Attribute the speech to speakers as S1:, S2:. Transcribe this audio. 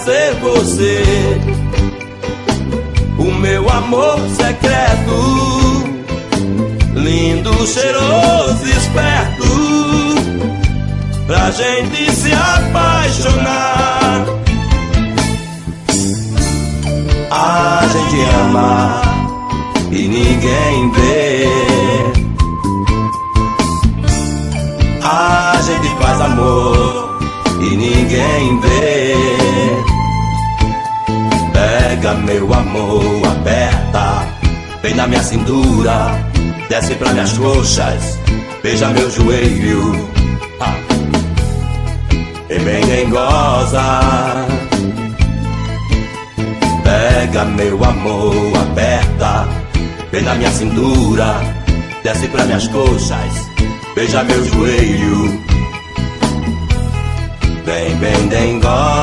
S1: ser você, o meu amor secreto, lindo, cheiroso, esperto, pra gente se apaixonar. A gente ama e ninguém vê, a gente faz amor e ninguém vê. Pega meu amor, aperta, vem na minha cintura, desce pra minhas coxas, beija meu joelho, e bem goza. Pega meu amor, aperta, vem na minha cintura, desce pra minhas coxas, beija meu joelho, bem goza.